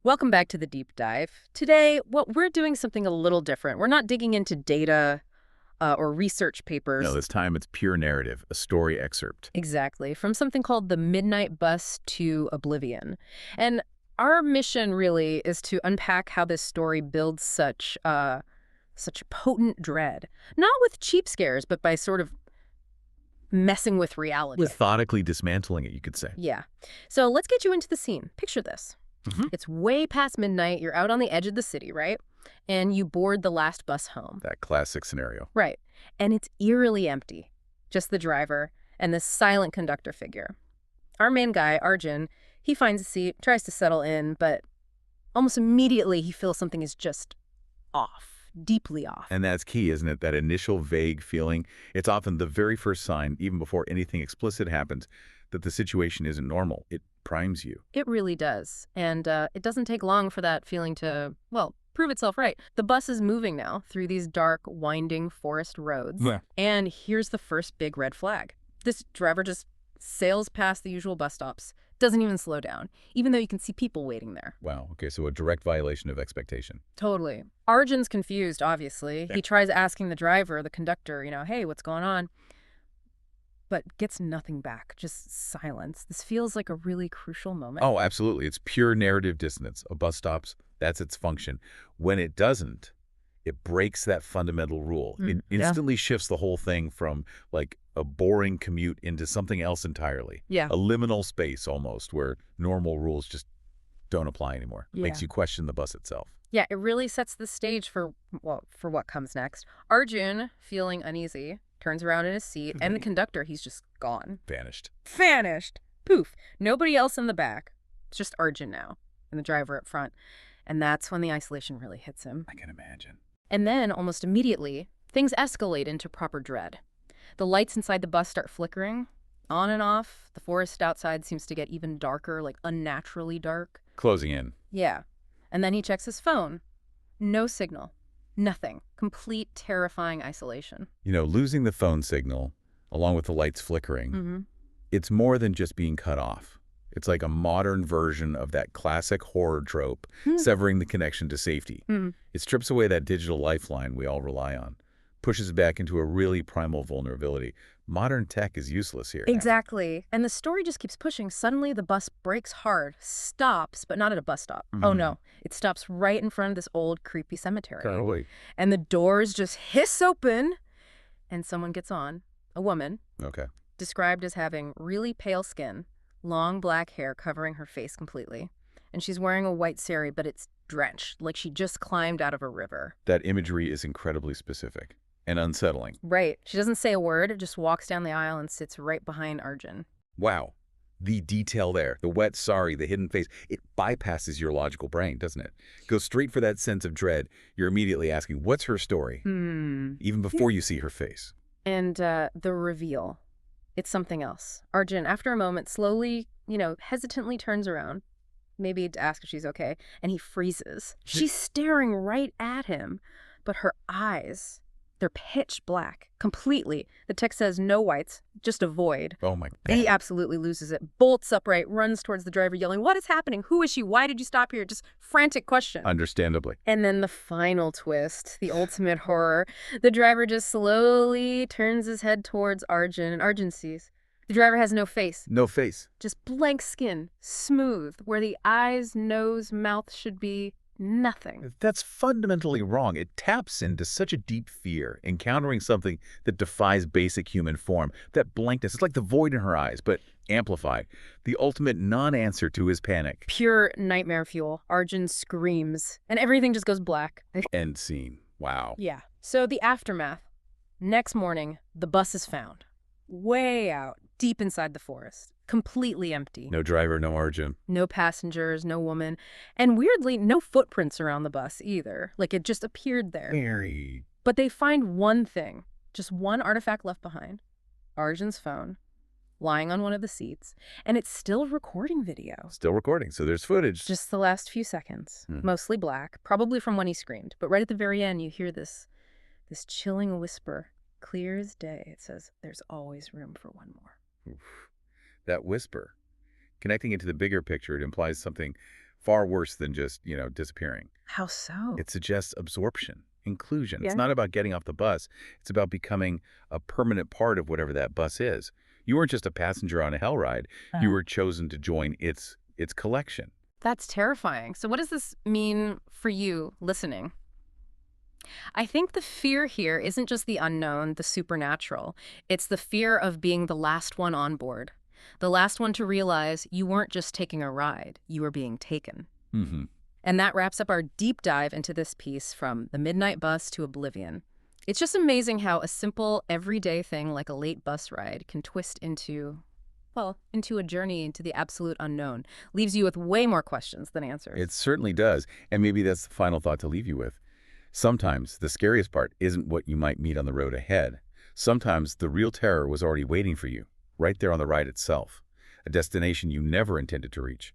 Welcome back to the deep dive. Today, we're doing something a little different. We're not digging into data or research No, papers. this time it's pure narrative, a story excerpt. Exactly, from something called the Midnight Bus to Oblivion. And our mission really is to unpack how this story builds such potent dread. Not with cheap scares, but by sort of messing with reality. Methodically dismantling it, you could say. Yeah. So let's get you into the scene. Picture this. hmm It's way past midnight. You're out on the edge of the city, right? And you board the last bus home. That classic scenario. Right. And it's eerily empty. Just the driver and this silent conductor figure. Our main guy, Arjun, he finds a seat, tries to settle in, but almost immediately he feels something is just off, deeply off. And that's key, isn't it? That initial vague feeling. It's often the very first sign, even before anything explicit happens, that the situation isn't normal. It primes you. It really does. And it doesn't take long for that feeling to, well, prove itself right. The bus is moving now through these dark, winding forest roads. Yeah. And here's the first big red flag. This driver just sails past the usual bus stops, doesn't even slow down, even though you can see people waiting there. Wow. Okay, so a direct violation of expectation. Totally. Arjun's confused, obviously. Yeah. He tries asking the driver, the conductor, hey, what's going on? But gets nothing back, just silence. This feels like a really crucial moment. Oh, absolutely. It's pure narrative dissonance. A bus stops, that's its function. When it doesn't, it breaks that fundamental rule. It Yeah. instantly shifts the whole thing from like a boring commute into something else entirely. Yeah. A liminal space almost where normal rules just don't apply anymore. Yeah. Makes you question the bus itself. Yeah, it really sets the stage for, well, for what comes next. Arjun, feeling uneasy, turns around in his seat, and the conductor, he's just gone. Vanished. Vanished. Poof. Nobody else in the back. It's just Arjun now, and the driver up front. And that's when the isolation really hits him. I can imagine. And then, almost immediately, things escalate into proper dread. The lights inside the bus start flickering, on and off. The forest outside seems to get even darker, like unnaturally dark. Closing in. Yeah. And then he checks his phone. No signal. Nothing. Complete terrifying isolation. You know, losing the phone signal, along with the lights flickering, Mm-hmm. it's more than just being cut off. It's like a modern version of that classic horror trope, severing the connection to safety. Hmm. It strips away that digital lifeline we all rely on, pushes it back into a really primal vulnerability. Modern tech is useless here. Exactly. And the story just keeps pushing. Suddenly the bus brakes hard, stops, but not at a bus stop. Oh no. It stops right in front of this old creepy cemetery. Wait. And the doors just hiss open and someone gets on. A woman, Okay. described as having really pale skin, long black hair covering her face completely. And she's wearing a white sari, but it's drenched, like she just climbed out of a river. That imagery is incredibly specific and unsettling. Right. She doesn't say a word, just walks down the aisle and sits right behind Arjun. Wow. The detail there, the wet sari, the hidden face, it bypasses your logical brain, doesn't it? Goes straight for that sense of dread. You're immediately asking, what's her story? Even before you see her face. And the reveal. It's something else. Arjun, after a moment, slowly, hesitantly turns around, maybe to ask if she's okay, and he freezes. She's staring right at him, but her eyes, they're pitch black, completely. The text says no whites, just a void. Oh my He God. absolutely loses it, bolts upright, runs towards the driver, yelling, "What is happening? Who is she? Why did you stop here?" Just frantic question. Understandably. And then the final twist, the ultimate horror. The driver just slowly turns his head towards Arjun, and Arjun sees. The driver has no face, No face. just blank skin, smooth, where the eyes, nose, mouth should be. Nothing. That's fundamentally wrong. It taps into such a deep fear, encountering something that defies basic human form. That blankness, it's like the void in her eyes, but amplified. The ultimate non-answer to his panic. Pure nightmare fuel. Arjun screams, and everything just goes black. End scene. Wow. Yeah. So the aftermath. Next morning, the bus is found. Way out, deep inside the forest. Completely empty. No driver, no Arjun. No passengers, no woman. And weirdly, no footprints around the bus either. Like it just appeared there. Very. But they find one thing. Just one artifact left behind. Arjun's phone. Lying on one of the seats. And it's still recording video. Still recording, so there's footage. Just the last few seconds. Mostly black. Probably from when he screamed. But right at the very end, you hear this chilling whisper. Clear as day. It says, "There's always room for one more." Oof. That whisper. Connecting it to the bigger picture, it implies something far worse than just, disappearing. How so? It suggests absorption, inclusion. It's Yeah. not about getting off the bus. It's about becoming a permanent part of whatever that bus is. You weren't just a passenger on a hell ride. You were chosen to join its collection. That's terrifying. So what does this mean for you listening? I think the fear here isn't just the unknown, the supernatural. It's the fear of being the last one on board. The last one to realize you weren't just taking a ride, you were being taken. Hmm. And that wraps up our deep dive into this piece from the midnight bus to oblivion. It's just amazing how a simple, everyday thing like a late bus ride can twist into a journey into the absolute unknown. Leaves you with way more questions than answers. It certainly does. And maybe that's the final thought to leave you with. Sometimes the scariest part isn't what you might meet on the road ahead. Sometimes the real terror was already waiting for you, right there on the ride itself, a destination you never intended to reach.